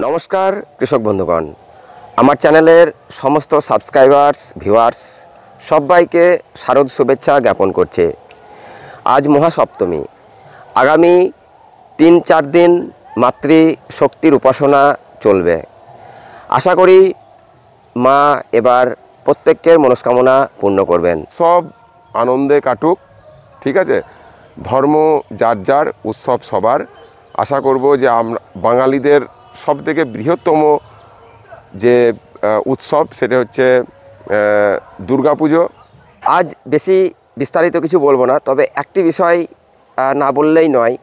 নমস্কার কৃষক বন্ধুগণ, আমার চ্যানেলের সমস্ত সাবস্ক্রাইবার্স ভিউয়ার্স সবাইকে শারদ শুভেচ্ছা জ্ঞাপন করছে। আজ মহাসপ্তমী, আগামী ৩-৪ দিন মাতৃ শক্তির উপাসনা চলবে। আশা করি মা এবার প্রত্যেকের মনস্কামনা পূর্ণ করবেন। সব আনন্দে কাটুক, ঠিক আছে। ধর্ম যার যার, উৎসব সবার। আশা করব যে আমরা বাঙালিদের সবথেকে বৃহত্তম যে উৎসব সেটা হচ্ছে দুর্গাপুজো। আজ বেশি বিস্তারিত কিছু বলবো না, তবে একটি বিষয় না বললেই নয়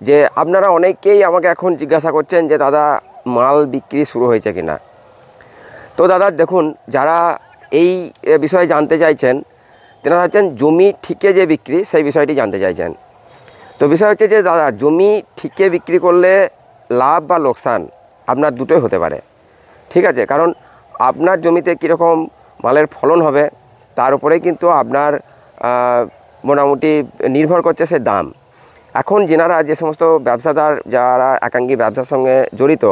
যে আপনারা অনেকেই আমাকে এখন জিজ্ঞাসা করছেন যে দাদা মাল বিক্রি শুরু হয়েছে কিনা। তো দাদা দেখুন, যারা এই বিষয়ে জানতে চাইছেন তেনারা হচ্ছেন জমি ঠিকে যে বিক্রি সেই বিষয়টি জানতে চাইছেন। তো বিষয় হচ্ছে যে দাদা জমি ঠিকে বিক্রি করলে লাভ বা লোকসান আপনার দুটোই হতে পারে, ঠিক আছে। কারণ আপনার জমিতে কীরকম মালের ফলন হবে তার উপরেই কিন্তু আপনার মোটামুটি নির্ভর করছে সে দাম। এখন যেনারা যে সমস্ত ব্যবসাদার যারা একাঙ্গী ব্যবসার সঙ্গে জড়িত,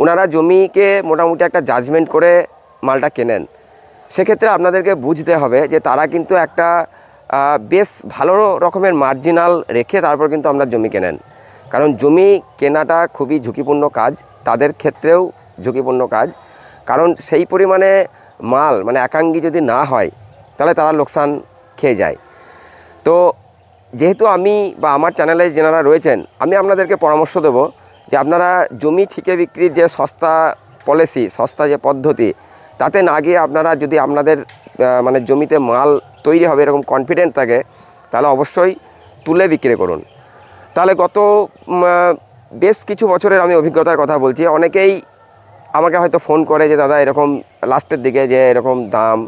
ওনারা জমিকে মোটামুটি একটা জাজমেন্ট করে মালটা কেনেন। সেক্ষেত্রে আপনাদেরকে বুঝতে হবে যে তারা কিন্তু একটা বেশ ভালো রকমের মার্জিনাল রেখে তারপর কিন্তু আপনার জমি কেনেন। কারণ জমি কেনাটা খুবই ঝুঁকিপূর্ণ কাজ, তাদের ক্ষেত্রেও ঝুঁকিপূর্ণ কাজ। কারণ সেই পরিমাণে মাল মানে একাঙ্গী যদি না হয় তাহলে তারা লোকসান খেয়ে যায়। তো যেহেতু আমি বা আমার চ্যানেলে যেনারা রয়েছেন, আমি আপনাদেরকে পরামর্শ দেব যে আপনারা জমি ঠিকে বিক্রির যে সস্তা পলিসি, সস্তা যে পদ্ধতি, তাতে না গিয়ে আপনারা যদি আপনাদের মানে জমিতে মাল তৈরি হবে এরকম কনফিডেন্ট থাকে, তাহলে অবশ্যই তুলে বিক্রি করুন। তাহলে গত বেশ কিছু বছরের আমি অভিজ্ঞতার কথা বলছি। অনেকেই আমাকে হয়তো ফোন করে যে দাদা এরকম লাস্টের দিকে যে এরকম দাম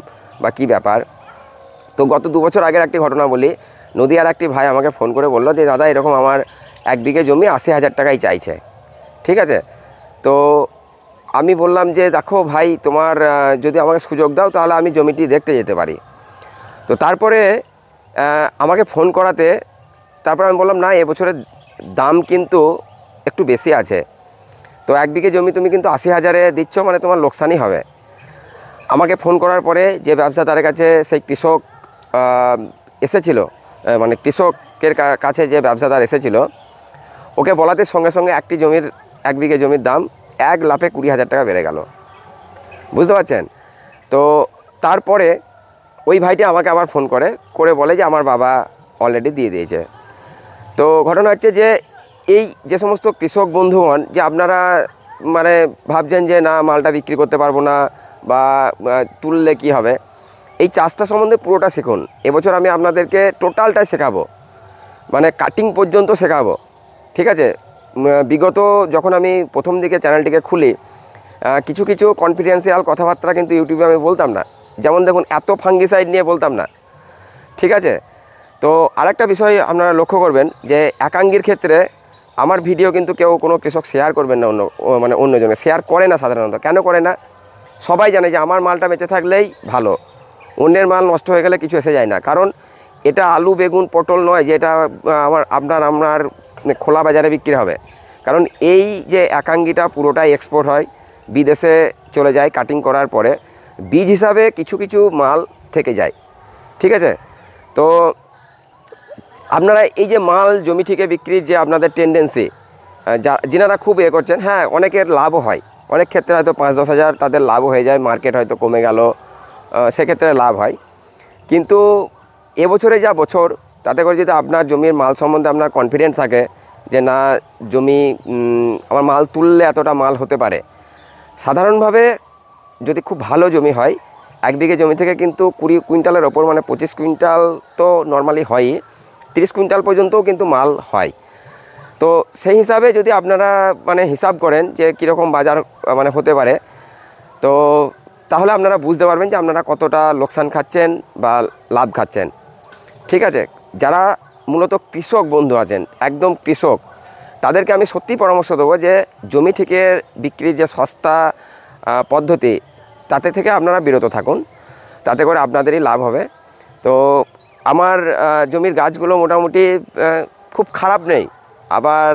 বা কী ব্যাপার। তো গত 2 বছর আগের একটি ঘটনা বলি। নদীয়ার একটি ভাই আমাকে ফোন করে বললো যে দাদা এরকম আমার 1 বিঘে জমি 80,000 টাকাই চাইছে, ঠিক আছে। তো আমি বললাম যে দেখো ভাই, তোমার যদি আমাকে সুযোগ দাও তাহলে আমি জমিটি দেখতে যেতে পারি। তো তারপরে আমাকে ফোন করাতে তারপর আমি বললাম না, এবছরের দাম কিন্তু একটু বেশি আছে। তো 1 বিঘে জমি তুমি কিন্তু 80,000-এ দিচ্ছ, মানে তোমার লোকসানই হবে। আমাকে ফোন করার পরে যে ব্যবসাদারের কাছে সেই কৃষক এসেছিল, মানে কৃষকের কাছে যে ব্যবসাদার এসেছিল, ওকে বলাতে সঙ্গে সঙ্গে একটি জমির 1 বিঘে জমির দাম 1 লাফে 20,000 টাকা বেড়ে গেল, বুঝতে পারছেন। তো তারপরে ওই ভাইটি আমাকে আবার ফোন করে বলে যে আমার বাবা অলরেডি দিয়ে দিয়েছে। তো ঘটনা হচ্ছে যে এই যে সমস্ত কৃষক বন্ধুগণ যে আপনারা মানে ভাবছেন যে না মালটা বিক্রি করতে পারবো না বা তুললে কি হবে, এই চাষটা সম্বন্ধে পুরোটা শিখুন। এবছর আমি আপনাদেরকে টোটালটাই শেখাবো, মানে কাটিং পর্যন্ত শেখাবো, ঠিক আছে। বিগত যখন আমি প্রথম দিকে চ্যানেলটিকে খুলি, কিছু কিছু কনফিডেন্সিয়াল কথাবার্তা কিন্তু ইউটিউবে আমি বলতাম না। যেমন দেখুন, এত ফাঙ্গিসাইড নিয়ে বলতাম না, ঠিক আছে। তো আরেকটা বিষয় আপনারা লক্ষ্য করবেন যে একাঙ্গীর ক্ষেত্রে আমার ভিডিও কিন্তু কেউ কোনো কৃষক শেয়ার করবেন না, অন্যজনে শেয়ার করে না সাধারণত। কেন করে না? সবাই জানে যে আমার মালটা বেঁচে থাকলেই ভালো, অন্যের মাল নষ্ট হয়ে গেলে কিছু এসে যায় না। কারণ এটা আলু বেগুন পটল নয় যে এটা আপনার খোলা বাজারে বিক্রি হবে। কারণ এই যে একাঙ্গীটা পুরোটাই এক্সপোর্ট হয়, বিদেশে চলে যায় কাটিং করার পরে, বীজ হিসাবে কিছু কিছু মাল থেকে যায়, ঠিক আছে। তো আপনারা এই যে মাল জমি থেকে বিক্রির যে আপনাদের টেন্ডেন্সি, যিনারা খুব করছেন, হ্যাঁ অনেকের লাভও হয়, অনেক ক্ষেত্রে হয়তো 5-10 হাজার তাদের লাভও হয়ে যায়, মার্কেট হয়তো কমে গেল, সেক্ষেত্রে লাভ হয়। কিন্তু এবছরে যা বছর, তাতে করে যদি আপনার জমির মাল সম্বন্ধে আপনার কনফিডেন্স থাকে যে না জমি আমার মাল তুললে এতটা মাল হতে পারে। সাধারণভাবে যদি খুব ভালো জমি হয়, 1 বিঘে জমি থেকে কিন্তু 20 কুইন্টালের ওপর, মানে 25 কুইন্টাল তো নর্মালি হয়ই, 30 কুইন্টাল পর্যন্তও কিন্তু মাল হয়। তো সেই হিসাবে যদি আপনারা মানে হিসাব করেন যে কীরকম বাজার মানে হতে পারে, তো তাহলে আপনারা বুঝতে পারবেন যে আপনারা কতটা লোকসান খাচ্ছেন বা লাভ খাচ্ছেন, ঠিক আছে। যারা মূলত কৃষক বন্ধু আছেন, একদম কৃষক, তাদেরকে আমি সত্যিই পরামর্শ দেবো যে জমি থেকে বিক্রির যে সস্তা পদ্ধতি, তাতে থেকে আপনারা বিরত থাকুন, তাতে করে আপনাদেরই লাভ হবে। তো আমার জমির গাছগুলো মোটামুটি খুব খারাপ নেই, আবার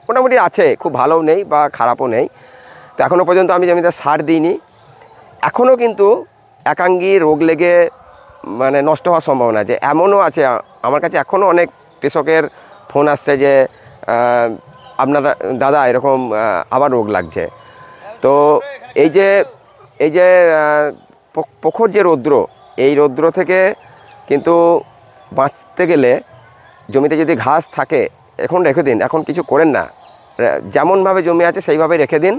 মোটামুটি আছে, খুব ভালোও নেই বা খারাপও নেই। এখনও পর্যন্ত আমি জমিতে সার দিইনি। এখনও কিন্তু একাঙ্গী রোগ লেগে মানে নষ্ট হওয়ার সম্ভাবনা আছে। এমনও আছে, আমার কাছে এখনও অনেক কৃষকের ফোন আসছে যে আপনারা দাদা এরকম আবার রোগ লাগছে। তো এই যে প্রখর যে রৌদ্র, এই রৌদ্র থেকে কিন্তু বাঁচতে গেলে জমিতে যদি ঘাস থাকে এখন রেখে দিন, এখন কিছু করেন না, যেমনভাবে জমি আছে সেইভাবে রেখে দিন।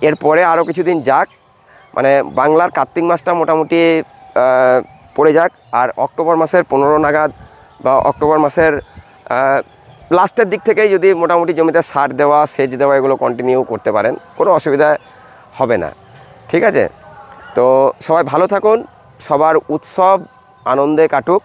এরপরে আরও কিছুদিন যাক, মানে বাংলার কার্তিক মাসটা মোটামুটি পড়ে যাক, আর অক্টোবর মাসের 15 নাগাদ বা অক্টোবর মাসের লাস্টের দিক থেকেই যদি মোটামুটি জমিতে সার দেওয়া, সেচ দেওয়া এগুলো কন্টিনিউ করতে পারেন, কোনো অসুবিধা হবে না। ঠিক আছে, তো সবাই ভালো থাকুন, সবার উৎসব আনন্দে কাটুক।